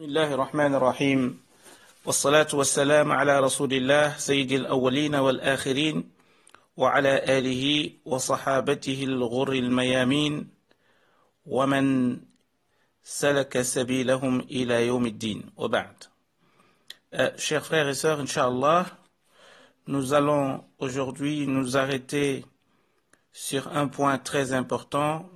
بسم الله الرحمن الرحيم والصلاة والسلام على رسول الله سيد الأولين والآخرين وعلى آله وصحابته الغر الميامين ومن سلك سبيلهم إلى يوم الدين وبعد. Chers frères et sœurs, Inch'Allah, nous allons aujourd'hui nous arrêter sur un point très important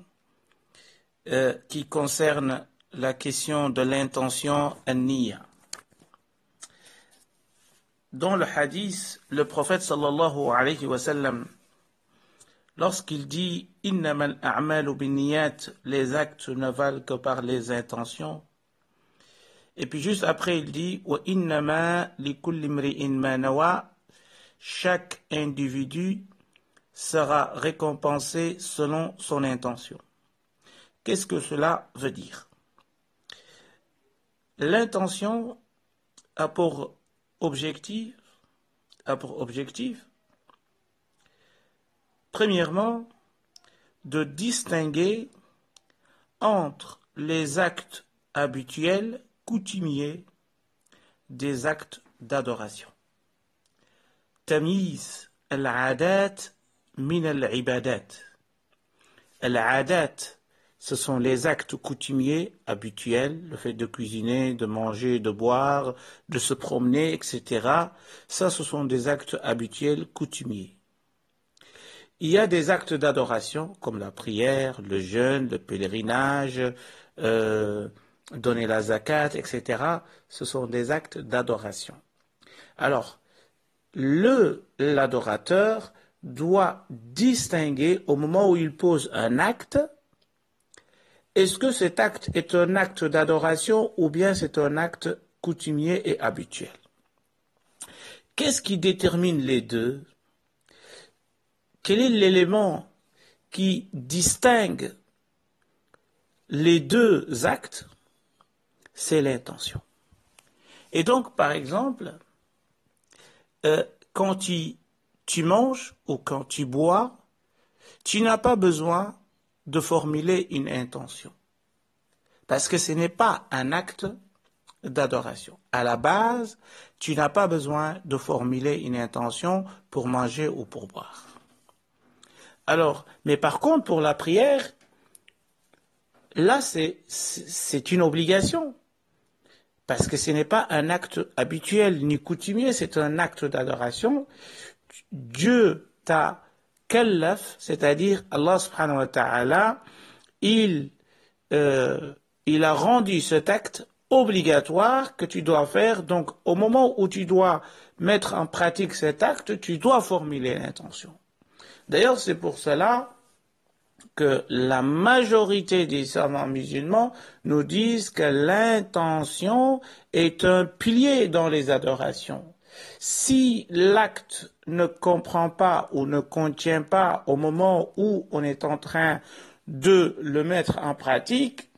qui concerne la question de l'intention an-niyya. Dans le hadith, le prophète sallallahu alayhi wa sallam, lorsqu'il dit « Innamal a'malu binniyat » les actes ne valent que par les intentions. Et puis juste après, il dit « Wa innama likulli imri'in ma nawa » chaque individu sera récompensé selon son intention. Qu'est-ce que cela veut dire? L'intention a pour objectif, premièrement, de distinguer entre les actes habituels, coutumiers, des actes d'adoration. Tamiz al-adat min al-ibadat. Al-adat, ce sont les actes coutumiers, habituels, le fait de cuisiner, de manger, de boire, de se promener, etc. Ça, ce sont des actes habituels, coutumiers. Il y a des actes d'adoration, comme la prière, le jeûne, le pèlerinage, donner la zakat, etc. Ce sont des actes d'adoration. Alors, l'adorateur doit distinguer au moment où il pose un acte. Est-ce que cet acte est un acte d'adoration ou bien c'est un acte coutumier et habituel? Qu'est-ce qui détermine les deux? Quel est l'élément qui distingue les deux actes? C'est l'intention. Et donc, par exemple, quand tu manges ou quand tu bois, tu n'as pas besoin de formuler une intention. Parce que ce n'est pas un acte d'adoration. À la base, tu n'as pas besoin de formuler une intention pour manger ou pour boire. Alors, mais par contre, pour la prière, là, c'est une obligation. Parce que ce n'est pas un acte habituel ni coutumier, c'est un acte d'adoration. Dieu t'a kallaf, c'est-à-dire Allah subhanahu wa ta'ala, il a rendu cet acte obligatoire que tu dois faire. Donc, au moment où tu dois mettre en pratique cet acte, tu dois formuler l'intention. D'ailleurs, c'est pour cela que la majorité des savants musulmans nous disent que l'intention est un pilier dans les adorations. Si l'acte ne comprend pas ou ne contient pas au moment où on est en train de le mettre en pratique,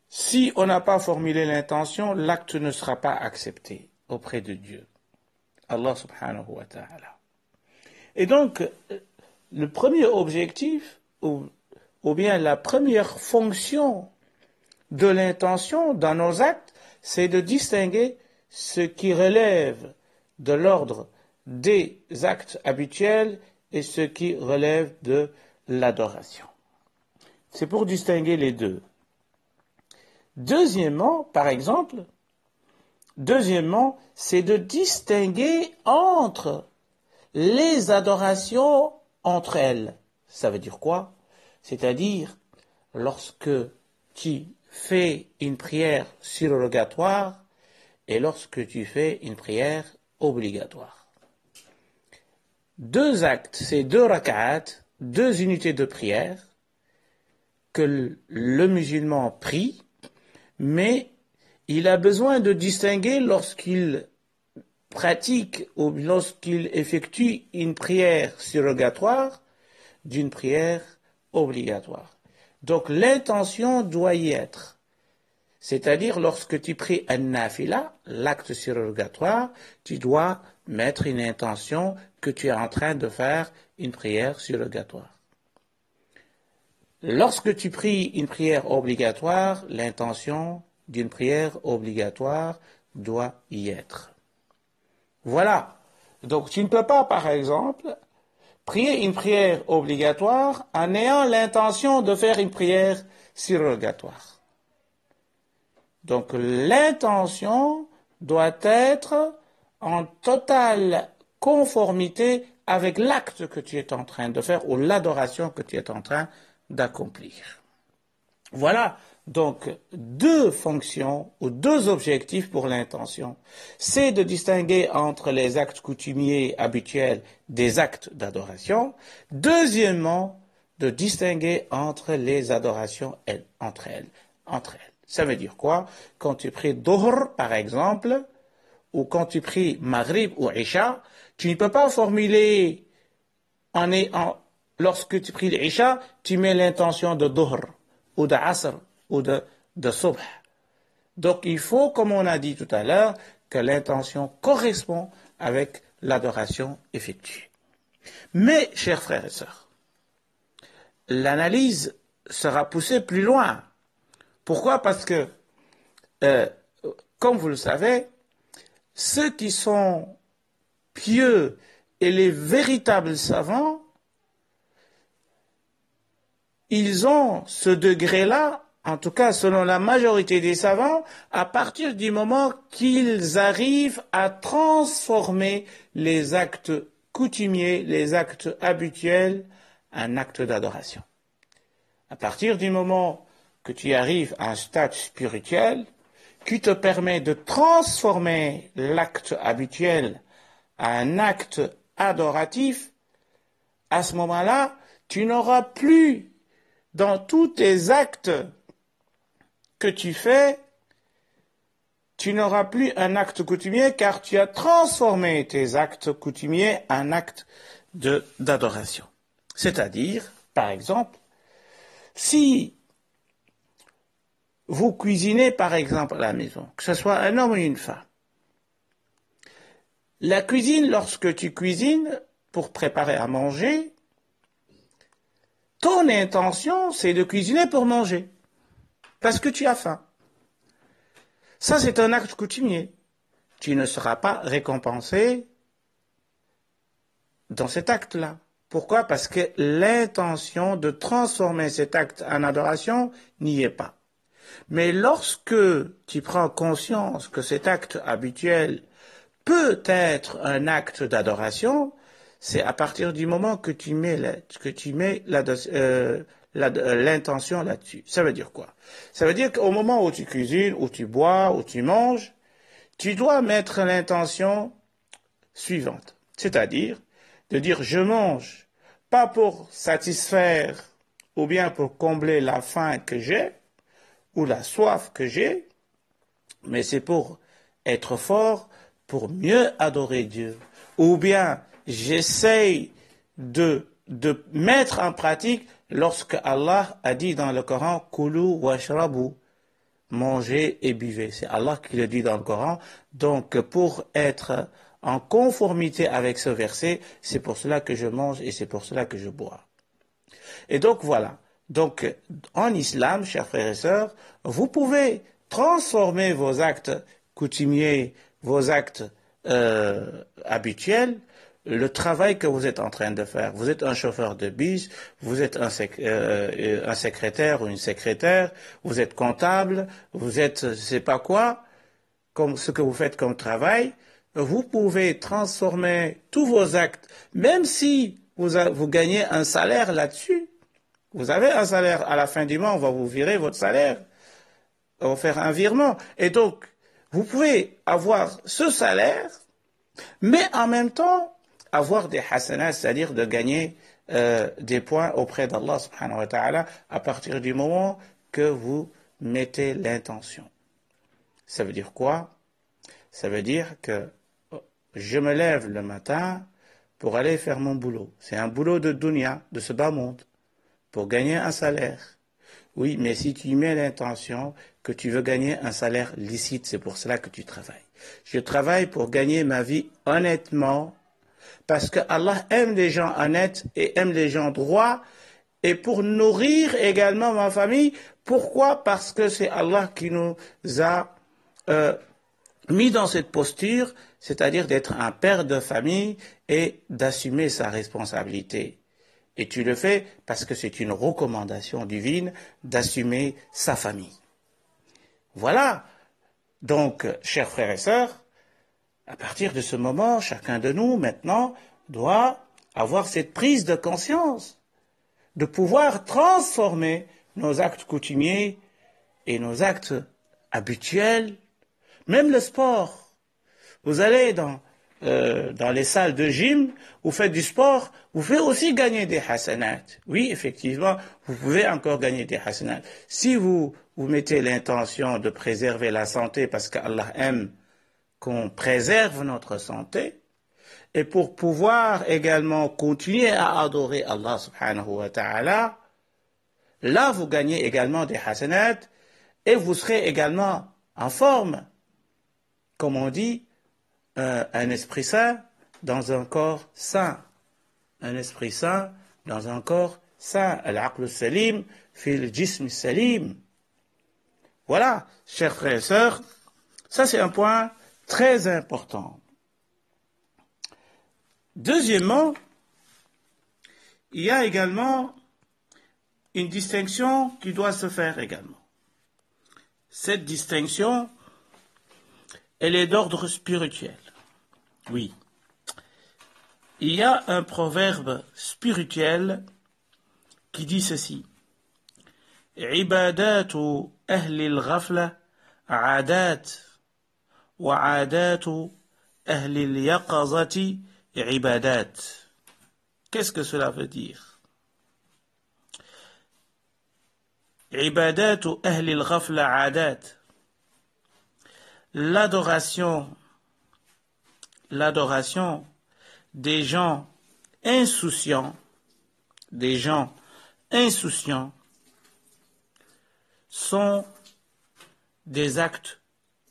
si on n'a pas formulé l'intention, l'acte ne sera pas accepté auprès de Dieu. Allah subhanahu wa ta'ala. Et donc, le premier objectif, ou bien la première fonction de l'intention dans nos actes, c'est de distinguer ce qui relève de l'ordre des actes habituels et ce qui relève de l'adoration. C'est pour distinguer les deux. Deuxièmement, c'est de distinguer entre les adorations entre elles. Ça veut dire quoi? C'est-à-dire, lorsque tu fais une prière surrogatoire et lorsque tu fais une prière obligatoire. Deux actes, c'est deux rak'at, deux unités de prière que le musulman prie, mais il a besoin de distinguer lorsqu'il pratique ou lorsqu'il effectue une prière surrogatoire d'une prière obligatoire. Donc l'intention doit y être. C'est-à-dire lorsque tu pries un nafila, l'acte surrogatoire, tu dois mettre une intention que tu es en train de faire une prière surrogatoire. Lorsque tu pries une prière obligatoire, l'intention d'une prière obligatoire doit y être. Voilà. Donc tu ne peux pas, par exemple, prier une prière obligatoire en ayant l'intention de faire une prière surrogatoire. Donc l'intention doit être en totale conformité avec l'acte que tu es en train de faire ou l'adoration que tu es en train d'accomplir. Voilà donc deux fonctions ou deux objectifs pour l'intention. C'est de distinguer entre les actes coutumiers habituels des actes d'adoration. Deuxièmement, de distinguer entre les adorations entre elles. Ça veut dire quoi? Quand tu pries Dhuhr, par exemple, ou quand tu pries Maghrib ou Isha, tu ne peux pas formuler lorsque tu pries l'Isha, tu mets l'intention de Dhuhr, ou de Asr, ou de Subh. Donc il faut, comme on a dit tout à l'heure, que l'intention correspond avec l'adoration effectuée. Mais, chers frères et sœurs, l'analyse sera poussée plus loin. Pourquoi? Parce que, comme vous le savez, ceux qui sont pieux et les véritables savants, ils ont ce degré-là, en tout cas selon la majorité des savants, à partir du moment qu'ils arrivent à transformer les actes coutumiers, les actes habituels, en actes d'adoration. À partir du moment que tu arrives à un stade spirituel qui te permet de transformer l'acte habituel en un acte adoratif, à ce moment-là, tu n'auras plus dans tous tes actes que tu fais, tu n'auras plus un acte coutumier car tu as transformé tes actes coutumiers en actes d'adoration. C'est-à-dire, par exemple, si vous cuisinez par exemple à la maison, que ce soit un homme ou une femme, la cuisine, lorsque tu cuisines pour préparer à manger, ton intention, c'est de cuisiner pour manger, parce que tu as faim. Ça, c'est un acte coutumier. Tu ne seras pas récompensé dans cet acte-là. Pourquoi? Parce que l'intention de transformer cet acte en adoration n'y est pas. Mais lorsque tu prends conscience que cet acte habituel peut être un acte d'adoration, c'est à partir du moment que tu mets l'intention là-dessus. Ça veut dire quoi? Ça veut dire qu'au moment où tu cuisines, où tu bois, où tu manges, tu dois mettre l'intention suivante. C'est-à-dire de dire je mange, pas pour satisfaire ou bien pour combler la faim que j'ai ou la soif que j'ai, mais c'est pour être fort, pour mieux adorer Dieu. Ou bien j'essaye de mettre en pratique lorsque Allah a dit dans le Coran « Kulu washrabu » mangez et buvez. C'est Allah qui le dit dans le Coran. Donc pour être en conformité avec ce verset, c'est pour cela que je mange et c'est pour cela que je bois. Et donc voilà. Donc en islam, chers frères et sœurs, vous pouvez transformer vos actes coutumiers, vos actes habituels, le travail que vous êtes en train de faire. Vous êtes un chauffeur de bus, vous êtes un secrétaire ou une secrétaire, vous êtes comptable, vous êtes je sais pas quoi, comme ce que vous faites comme travail. Vous pouvez transformer tous vos actes, même si vous gagnez un salaire là-dessus. Vous avez un salaire, à la fin du mois, on va vous virer votre salaire, on va faire un virement. Et donc, vous pouvez avoir ce salaire, mais en même temps, avoir des hasanats, c'est-à-dire de gagner des points auprès d'Allah subhanahu wa ta'ala à partir du moment que vous mettez l'intention. Ça veut dire quoi? Ça veut dire que je me lève le matin pour aller faire mon boulot. C'est un boulot de dunya, de ce bas monde, pour gagner un salaire. Oui, mais si tu mets l'intention que tu veux gagner un salaire licite, c'est pour cela que tu travailles. Je travaille pour gagner ma vie honnêtement, parce que Allah aime les gens honnêtes et aime les gens droits, et pour nourrir également ma famille. Pourquoi? Parce que c'est Allah qui nous a mis dans cette posture, c'est-à-dire d'être un père de famille et d'assumer sa responsabilité. Et tu le fais parce que c'est une recommandation divine d'assumer sa famille. Voilà. Donc, chers frères et sœurs, à partir de ce moment, chacun de nous, maintenant, doit avoir cette prise de conscience, de pouvoir transformer nos actes coutumiers et nos actes habituels, même le sport. Vous allez dans les salles de gym, vous faites du sport, vous pouvez aussi gagner des hasanat. Oui, effectivement, vous pouvez encore gagner des hasanat. Si vous mettez l'intention de préserver la santé parce qu'Allah aime qu'on préserve notre santé, et pour pouvoir également continuer à adorer Allah subhanahu wa ta'ala, là vous gagnez également des hasanat et vous serez également en forme. Comme on dit, un esprit sain dans un corps sain. Un esprit sain dans un corps sain. Al-aql salim fil jism salim. Voilà, chers frères et sœurs, ça c'est un point très important. Deuxièmement, il y a également une distinction qui doit se faire également. Cette distinction, elle est d'ordre spirituel. Oui. Il y a un proverbe spirituel qui dit ceci. عبادات أهل الغفلة عادات وعادات أهل اليقظة عبادات. Qu'est-ce que cela veut dire? عبادات أهل الغفلة عادات. L'adoration des gens insouciants, sont des actes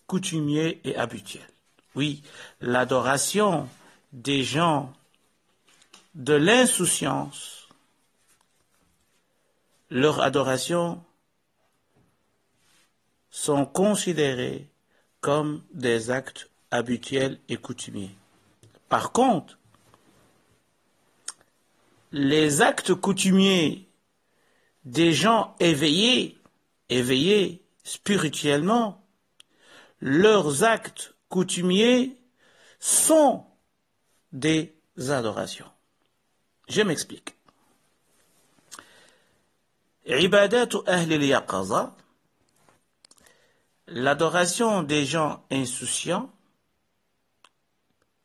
coutumiers et habituels. Oui, l'adoration des gens de l'insouciance, leur adoration sont considérés comme des actes habituels et coutumiers. Par contre, les actes coutumiers des gens éveillés spirituellement, leurs actes coutumiers sont des adorations. Je m'explique. Ibadatu ahli al-yaqaza, l'adoration des gens insouciants,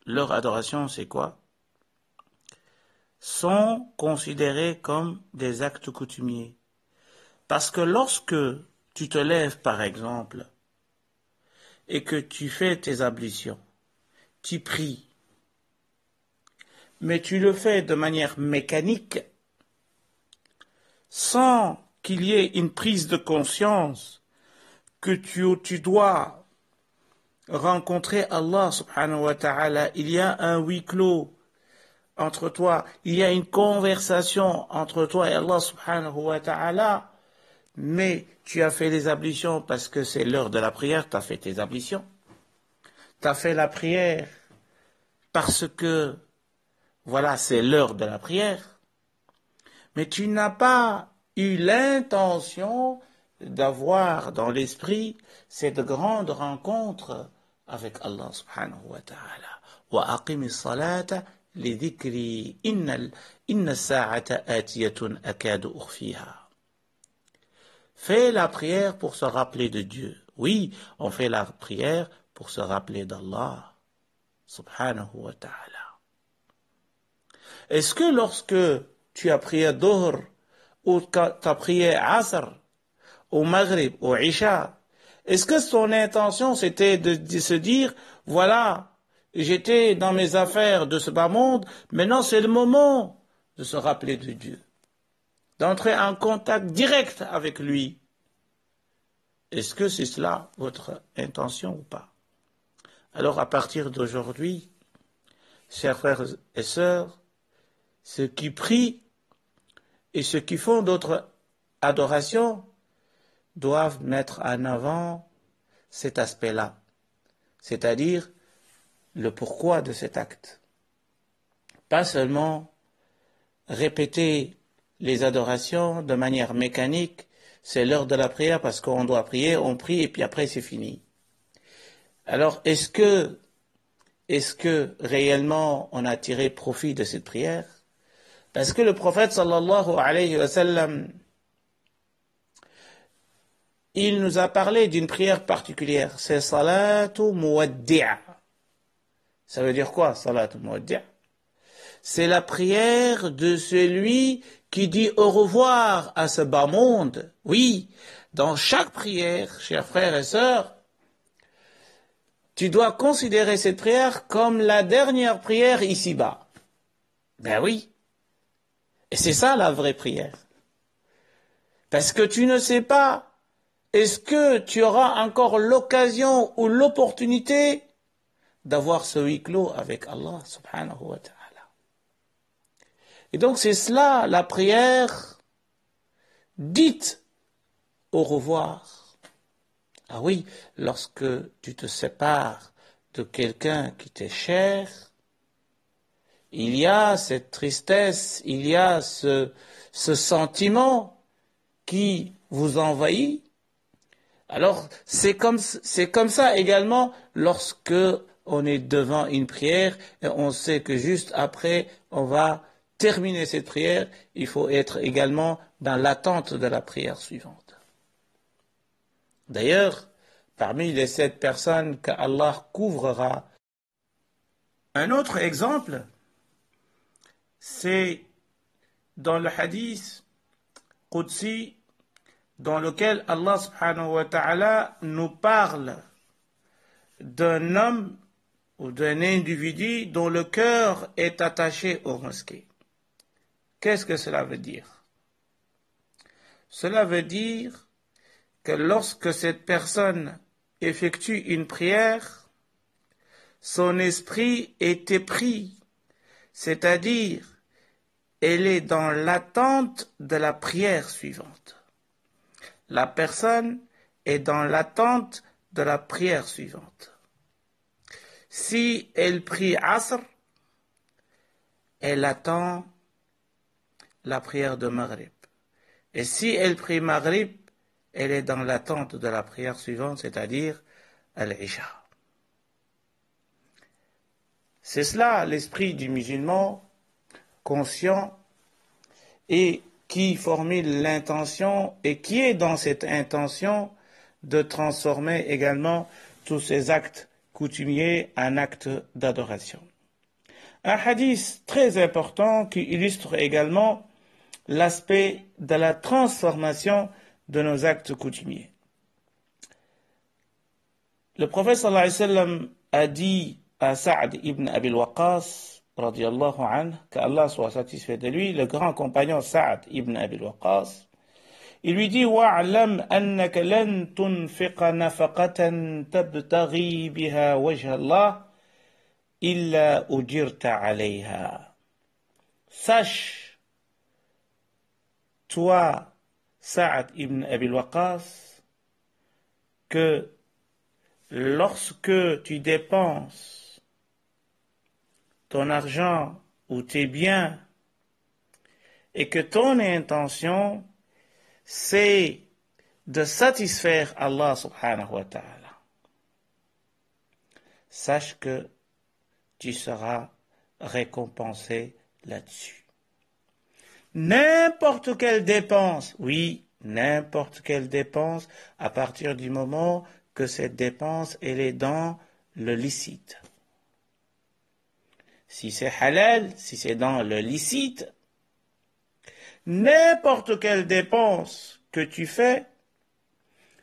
leur adoration c'est quoi? Sont considérés comme des actes coutumiers. Parce que lorsque tu te lèves par exemple et que tu fais tes ablutions, tu pries, mais tu le fais de manière mécanique, sans qu'il y ait une prise de conscience que tu dois rencontrer Allah subhanahu wa ta'ala, il y a un huis clos entre toi, il y a une conversation entre toi et Allah subhanahu wa ta'ala, mais tu as fait les ablutions parce que c'est l'heure de la prière, tu as fait tes ablutions. Tu as fait la prière parce que, voilà, c'est l'heure de la prière. Mais tu n'as pas eu l'intention d'avoir dans l'esprit cette grande rencontre avec Allah subhanahu wa ta'ala. Wa aqimi salata li dhikri inna sa'ata atiyatun akadu ukhfiha. Fais la prière pour se rappeler de Dieu. Oui, on fait la prière pour se rappeler d'Allah subhanahu wa ta'ala. Est-ce que lorsque tu as prié Dhuhr, ou tu as prié Asr, au Maghrib, au Isha, est-ce que son intention c'était de se dire, voilà, j'étais dans mes affaires de ce bas monde, maintenant c'est le moment de se rappeler de Dieu, d'entrer en contact direct avec lui. Est-ce que c'est cela votre intention ou pas? Alors à partir d'aujourd'hui, chers frères et sœurs, ceux qui prient et ceux qui font d'autres adorations doivent mettre en avant cet aspect-là, c'est-à-dire le pourquoi de cet acte. Pas seulement répéter les adorations de manière mécanique, c'est l'heure de la prière parce qu'on doit prier, on prie et puis après c'est fini. Alors est-ce que réellement on a tiré profit de cette prière? Parce que le prophète sallallahu alayhi wa sallam, il nous a parlé d'une prière particulière, c'est salatu muwaddi'a. Ça veut dire quoi, salatu muwaddi'a? C'est la prière de celui qui dit au revoir à ce bas monde. Oui, dans chaque prière, chers frères et sœurs, tu dois considérer cette prière comme la dernière prière ici-bas. Ben oui. Et c'est ça la vraie prière. Parce que tu ne sais pas, est-ce que tu auras encore l'occasion ou l'opportunité d'avoir ce huis clos avec Allah subhanahu wa ta'ala. Et donc c'est cela la prière dite au revoir. Ah oui, lorsque tu te sépares de quelqu'un qui t'est cher, il y a cette tristesse, il y a ce sentiment qui vous envahit. Alors c'est comme ça également lorsque on est devant une prière et on sait que juste après on va terminer cette prière, il faut être également dans l'attente de la prière suivante. D'ailleurs, parmi les 7 personnes qu'Allah couvrira, un autre exemple, c'est dans le hadith Qudsi, dans lequel Allah subhanahu wa ta'ala nous parle d'un homme ou d'un individu dont le cœur est attaché aux mosquées. Qu'est-ce que cela veut dire? Cela veut dire que lorsque cette personne effectue une prière, son esprit est épris, c'est-à-dire elle est dans l'attente de la prière suivante. La personne est dans l'attente de la prière suivante. Si elle prie Asr, elle attend la prière de Maghrib. Et si elle prie Maghrib, elle est dans l'attente de la prière suivante, c'est-à-dire Al-Isha. C'est cela l'esprit du musulman conscient et qui formule l'intention et qui est dans cette intention de transformer également tous ces actes coutumiers en actes d'adoration. Un hadith très important qui illustre également l'aspect de la transformation de nos actes coutumiers. Le prophète sallallahu alayhi wa sallam a dit à Sa'd ibn Abi Waqqas, radiyallahu anhu, qu'Allah soit satisfait de lui, le grand compagnon Sa'd ibn Abi Waqqas, il lui dit wa'lam annaka lan tunfiqa nafaqatan tabtaghi biha wajha Allah illa ujirta alayha. Sache, toi, Sa'd ibn Abi Waqqas, que lorsque tu dépenses ton argent ou tes biens et que ton intention c'est de satisfaire Allah subhanahu wa ta'ala, sache que tu seras récompensé là-dessus. N'importe quelle dépense, oui, n'importe quelle dépense, à partir du moment que cette dépense, elle est dans le licite. Si c'est halal, si c'est dans le licite, n'importe quelle dépense que tu fais,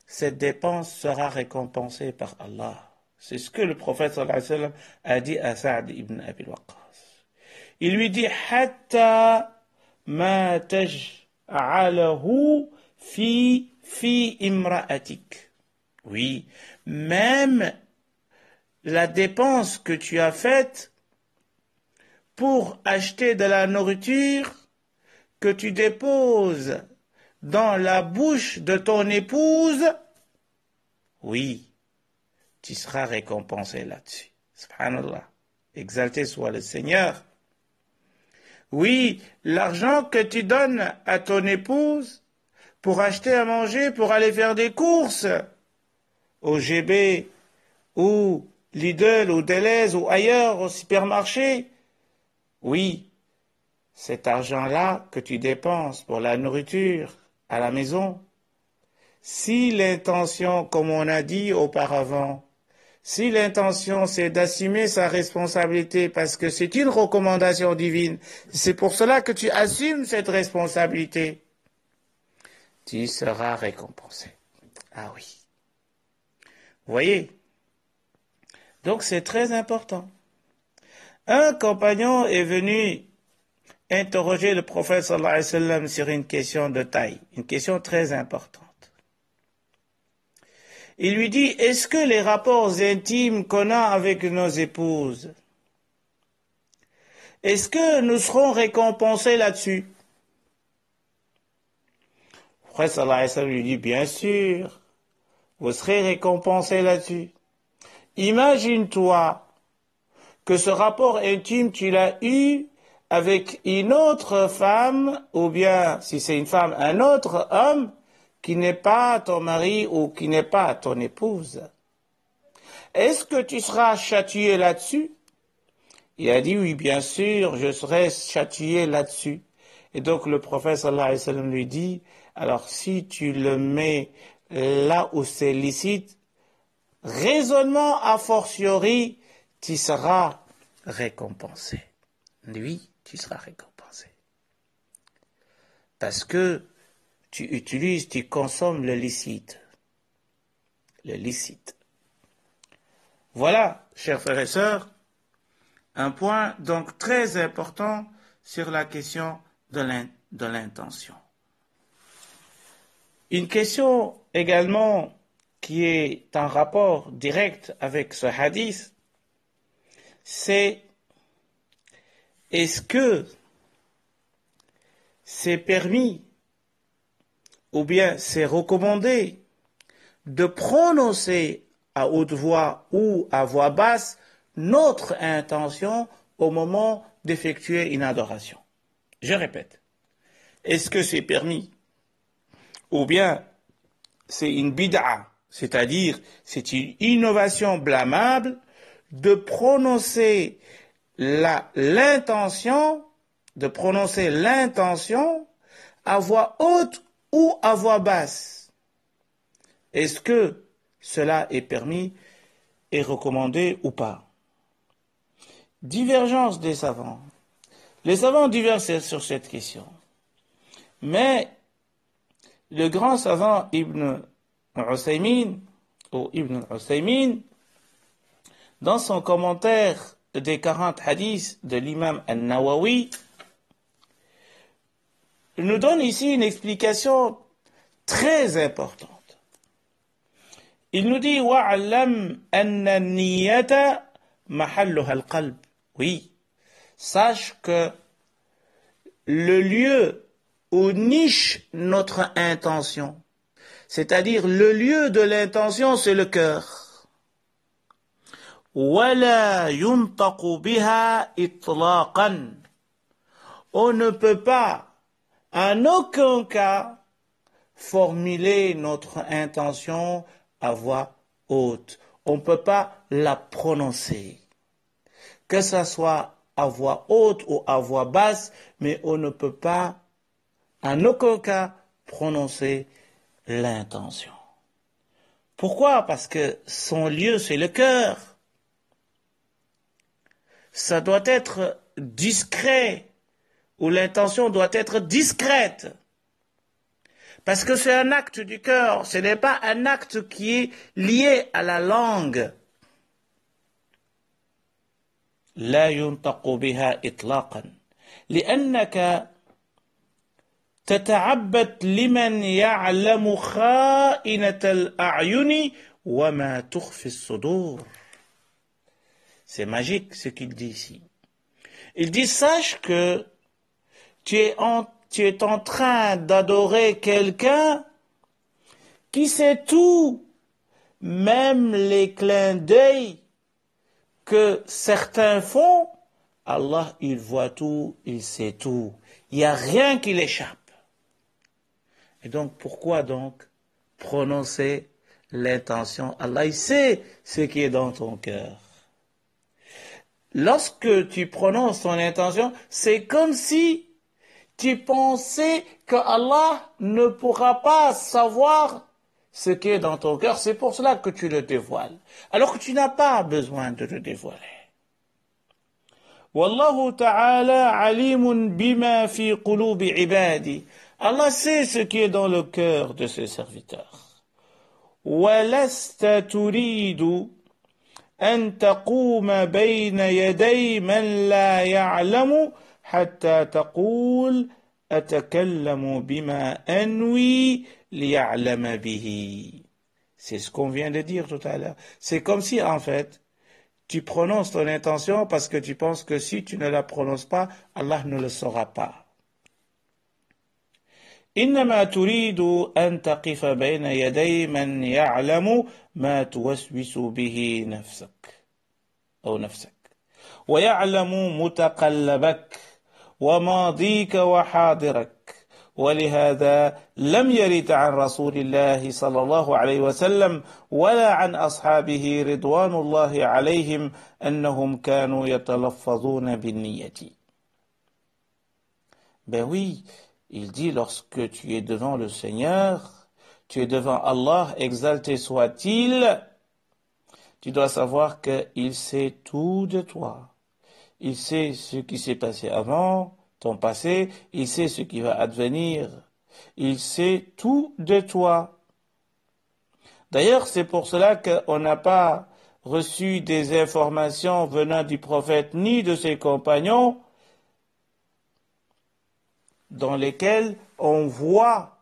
cette dépense sera récompensée par Allah. C'est ce que le prophète sallallahu alayhi wa sallam a dit à Sa'd ibn Abi Waqqas. Il lui dit « Hatta ma taj'alahu fi imra'atik » Oui, même la dépense que tu as faite pour acheter de la nourriture que tu déposes dans la bouche de ton épouse, oui, tu seras récompensé là-dessus. Subhanallah. Exalté soit le Seigneur. Oui, l'argent que tu donnes à ton épouse pour acheter à manger, pour aller faire des courses au GB ou Lidl ou Deleuze ou ailleurs au supermarché, oui, cet argent-là que tu dépenses pour la nourriture à la maison, si l'intention, comme on a dit auparavant, si l'intention c'est d'assumer sa responsabilité parce que c'est une recommandation divine, c'est pour cela que tu assumes cette responsabilité, tu seras récompensé. Ah oui. Vous voyez? Donc c'est très important. Un compagnon est venu interroger le prophète sallallahu alayhi wa sallam sur une question de taille, une question très importante. Il lui dit, est-ce que les rapports intimes qu'on a avec nos épouses, est-ce que nous serons récompensés là-dessus? Le prophète sallallahu alayhi wa sallam lui dit, bien sûr, vous serez récompensés là-dessus. Imagine-toi que ce rapport intime, tu l'as eu avec une autre femme, ou bien, si c'est une femme, un autre homme, qui n'est pas ton mari ou qui n'est pas ton épouse. Est-ce que tu seras châtié là-dessus? Il a dit, oui, bien sûr, je serai châtié là-dessus. Et donc le prophète sallallahu alayhi wa sallam lui dit, alors si tu le mets là où c'est licite, raisonnement a fortiori, tu seras récompensé. Lui, tu seras récompensé. Parce que tu consommes le licite. Le licite. Voilà, chers frères et sœurs, un point donc très important sur la question de l'intention. Une question également qui est en rapport direct avec ce hadith, c'est est-ce que c'est permis ou bien c'est recommandé de prononcer à haute voix ou à voix basse notre intention au moment d'effectuer une adoration. Je répète, est-ce que c'est permis ou bien c'est une bid'a, c'est-à-dire c'est une innovation blâmable de prononcer l'intention à voix haute ou à voix basse. Est-ce que cela est permis et recommandé ou pas? Divergence des savants. Les savants divergent sur cette question. Mais le grand savant Ibn Uthaymin, dans son commentaire des 40 hadiths de l'imam An-Nawawi, nous donne ici une explication très importante. Il nous dit wa'alam anna niyata mahalluha al-qalb. Oui, sache que le lieu où niche notre intention, c'est-à-dire le lieu de l'intention, c'est le cœur. Wala yuntaqu biha itlaqan. On ne peut pas, en aucun cas, formuler notre intention à voix haute. On ne peut pas la prononcer. Que ce soit à voix haute ou à voix basse, mais on ne peut pas, en aucun cas, prononcer l'intention. Pourquoi? Parce que son lieu, c'est le cœur. Ça doit être discret, ou l'intention doit être discrète. Parce que c'est un acte du cœur, ce n'est pas un acte qui est lié à la langue. لا ينطق بها إطلاقا لأنك تتعبد لمن يعلم خائنة الأعين وما تخفي الصدور. C'est magique ce qu'il dit ici. Il dit, sache que tu tu es en train d'adorer quelqu'un qui sait tout, même les clins d'œil que certains font, Allah, il voit tout, il sait tout. Il n'y a rien qui l'échappe. Et donc, pourquoi donc prononcer l'intention? Allah, il sait ce qui est dans ton cœur. Lorsque tu prononces ton intention, c'est comme si tu pensais que Allah ne pourra pas savoir ce qui est dans ton cœur. C'est pour cela que tu le dévoiles. Alors que tu n'as pas besoin de le dévoiler. Wallahu ta'ala alimun bima fi qulubi ibadi. Allah sait ce qui est dans le cœur de ses serviteurs. وَلَسْتَ تُرِيدُ أَن تَقُومَ بَيْنَ يَدَيْ مَنْ لَا يَعْلَمُ حَتَّى تَقُولَ أَتَكَلَّمُ بِمَا أَنْوِي لِيَعْلَمَ بِهِ. C'est ce qu'on vient de dire tout à l'heure. C'est comme si, en fait, tu prononces ton intention parce que tu penses que si tu ne la prononces pas, Allah ne le saura pas. إنما تريد أن تقف بين يدي من يعلم ما توسوس به نفسك ويعلم متقلبك وماضيك وحاضرك ولهذا لم يرد عن رسول الله صلى الله عليه وسلم ولا عن أصحابه رضوان الله عليهم أنهم كانوا يتلفظون بالنية. Ben oui, il dit, lorsque tu es devant le Seigneur, tu es devant Allah, exalté soit-il, tu dois savoir qu'il sait tout de toi. Il sait ce qui s'est passé avant, ton passé, il sait ce qui va advenir. Il sait tout de toi. D'ailleurs, c'est pour cela qu'on n'a pas reçu des informations venant du prophète ni de ses compagnons dans lesquels on voit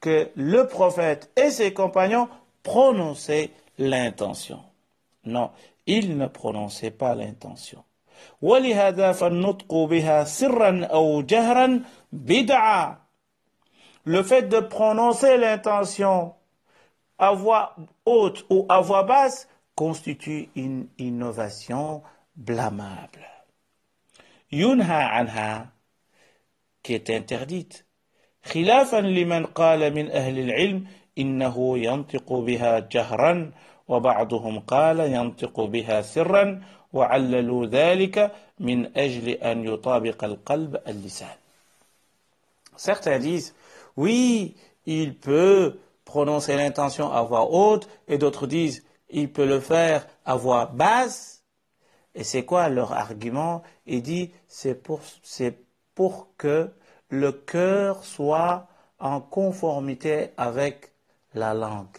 que le prophète et ses compagnons prononçaient l'intention. Non, ils ne prononçaient pas l'intention. وَلِهَذَا فَالنُّطْقُ بِهَا سِرًّا أَوْ جَهْرًا بِدْعَةً. Le fait de prononcer l'intention à voix haute ou à voix basse constitue une innovation blâmable. يُنْهَى عَنْهَا, qui est interdite. خلافا لمن قال من أهل العلم إنه ينطق بها جهرا وبعضهم قال ينطق بها سرا وعللوا ذلك من أجل أن يطابق القلب اللسان. Certains disent, oui, il peut prononcer l'intention à voix haute, et d'autres disent, il peut le faire à voix basse. Et c'est quoi leur argument? Il dit, c'est pour que le cœur soit en conformité avec la langue.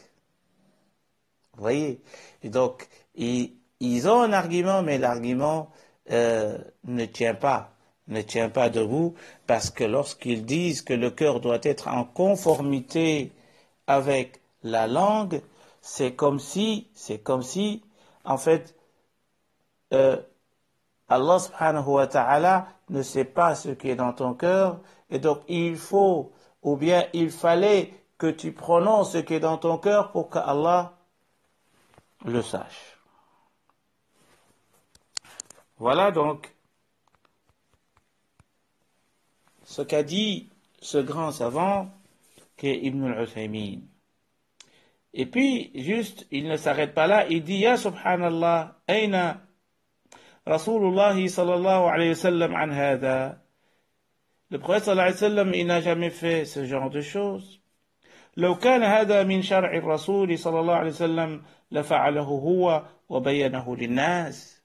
Vous voyez? Et donc, ils ont un argument, mais l'argument ne tient pas debout, parce que lorsqu'ils disent que le cœur doit être en conformité avec la langue, c'est comme si, en fait, Allah subhanahu wa ta'ala ne sait pas ce qui est dans ton cœur, et donc il fallait que tu prononces ce qui est dans ton cœur pour que Allah le sache. Voilà donc ce qu'a dit ce grand savant qu'est Ibn al-Uthaymin. Et puis, juste, il ne s'arrête pas là, il dit, Ya subhanallah, aina Rasulullah sallallahu alayhi wa sallam an hada. Le prophète sallallahu alayhi wa sallam, il n'a jamais fait ce genre de choses. لو كان هذا من شرع الرسول صلى الله عليه وسلم لفعله هو وبينه للناس.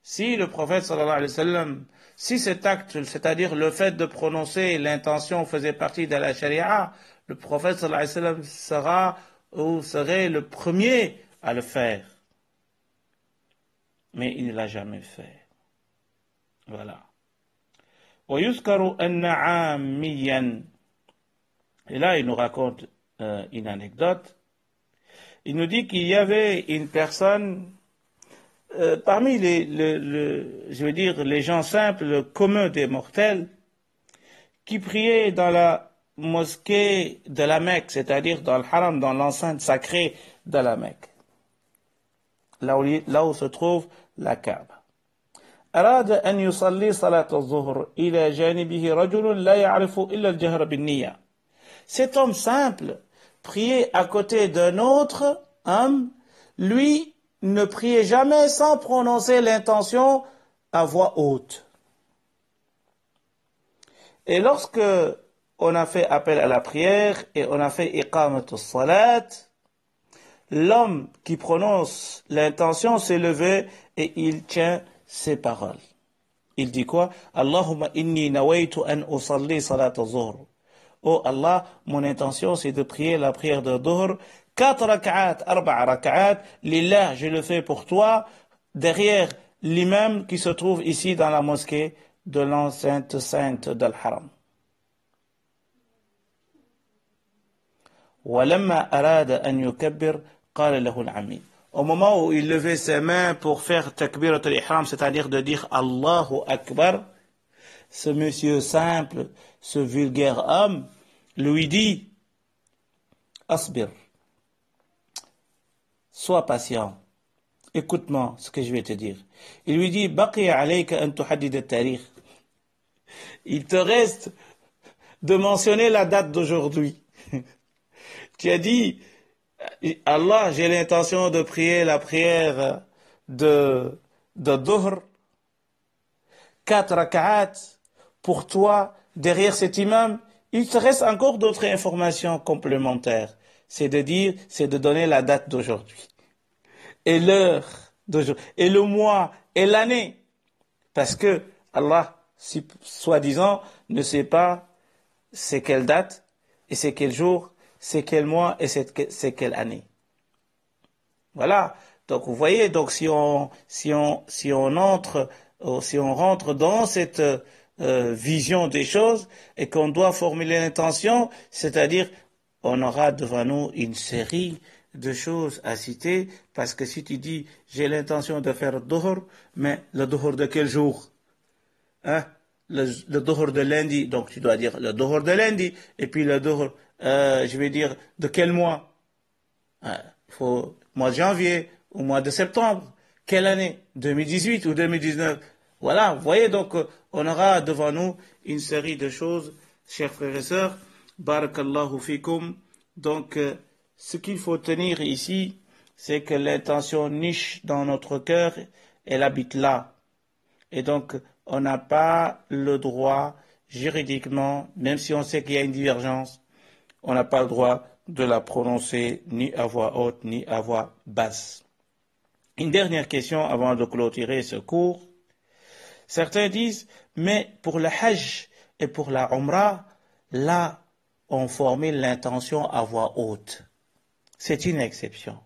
Si le prophète sallallahu alayhi wa sallam, si cet acte, c'est-à-dire le fait de prononcer l'intention faisait partie de la charia, le prophète sallallahu alayhi wa sallam serait le premier à le faire. Mais il ne l'a jamais fait. Voilà. ويذكر أن عاميا. Et là, il nous raconte une anecdote. Il nous dit qu'il y avait une personne parmi les gens simples, communs des mortels, qui priait dans la mosquée de la Mecque, c'est-à-dire dans le haram, dans l'enceinte sacrée de la Mecque, là où se trouve la Kaaba. أراد أن يصلي صلاة الظهر إلى جانبه رجل لا يعرف إلا الجهر بالنية. Cet homme simple priait à côté d'un autre homme, lui ne priait jamais sans prononcer l'intention à voix haute. Et lorsque on a fait appel à la prière et on a fait iqamat as-salat, l'homme qui prononce l'intention s'est levé et il tient ses paroles. Il dit quoi? Allahumma inni nawaitu an usalli salat az-zuhr. Oh Allah, mon intention c'est de prier la prière de Dhuhr, 4 rak'at, 4 rak'at, lillah, je le fais pour toi, derrière l'imam qui se trouve ici dans la mosquée de l'enceinte sainte d'Al-Haram. وَلَمَّا أَرَادَ أَنْ يُكَبِّرْ قَالَ لَهُ الْعَمِيدُ. Au moment où il levait ses mains pour faire takbirat al-ihram, c'est-à-dire de dire Allahu Akbar, ce monsieur simple, ce vulgaire homme, lui dit Asbir, sois patient, écoute-moi ce que je vais te dire. Il lui dit Baqiya alayka an tuhaddid at-tarikh. Il te reste de mentionner la date d'aujourd'hui. Tu as dit Allah, j'ai l'intention de prier la prière de Dhuhr, 4 rak'at, pour toi, derrière cet imam. Il te reste encore d'autres informations complémentaires. C'est de donner la date d'aujourd'hui, et l'heure d'aujourd'hui, et le mois, et l'année. Parce que Allah, soi-disant, ne sait pas c'est quelle date, et c'est quel jour, c'est quel mois, et c'est quelle année. Voilà. Donc vous voyez, donc si on rentre dans cette vision des choses et qu'on doit formuler l'intention, c'est-à-dire on aura devant nous une série de choses à citer, parce que si tu dis j'ai l'intention de faire Dhuhr, mais le Dhuhr de quel jour? Hein? Le Dhuhr de lundi, donc tu dois dire le Dhuhr de lundi, et puis le Dhuhr, je vais dire de quel mois? Il faut mois de janvier ou mois de septembre. Quelle année? 2018 ou 2019? Voilà, vous voyez, donc on aura devant nous une série de choses, chers frères et sœurs. Barakallahu fikum. Donc, ce qu'il faut tenir ici, c'est que l'intention niche dans notre cœur, elle habite là. Et donc, on n'a pas le droit, juridiquement, même si on sait qu'il y a une divergence, on n'a pas le droit de la prononcer ni à voix haute, ni à voix basse. Une dernière question avant de clôturer ce cours. Certains disent, mais pour le Hajj et pour la Umrah, là, on formule l'intention à voix haute. C'est une exception.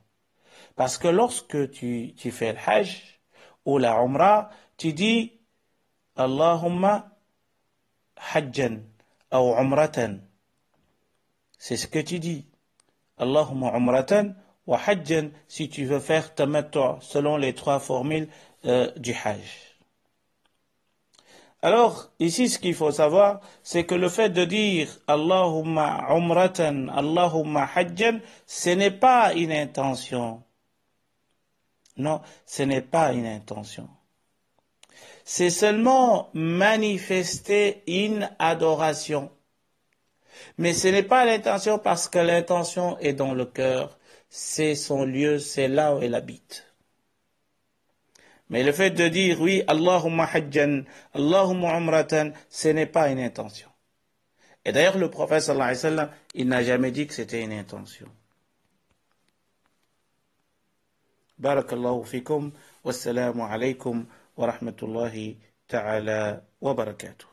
Parce que lorsque tu fais le Hajj ou la Umrah, tu dis Allahumma hajjan ou umratan. C'est ce que tu dis. Allahumma umratan wa hajjan, si tu veux faire tamattu, selon les 3 formules du Hajj. Alors, ici, ce qu'il faut savoir, c'est que le fait de dire Allahumma umratan, Allahumma hajjan, ce n'est pas une intention. Non, ce n'est pas une intention. C'est seulement manifester une adoration. Mais ce n'est pas l'intention, parce que l'intention est dans le cœur. C'est son lieu, c'est là où elle habite. Mais le fait de dire oui, Allahumma hajjan, Allahumma umratan, ce n'est pas une intention. Et d'ailleurs, le prophète sallallahu alayhi wa sallam, il n'a jamais dit que c'était une intention. Barakallahu fikum, wassalamu alaykum wa rahmatullahi ta'ala wa barakatuh.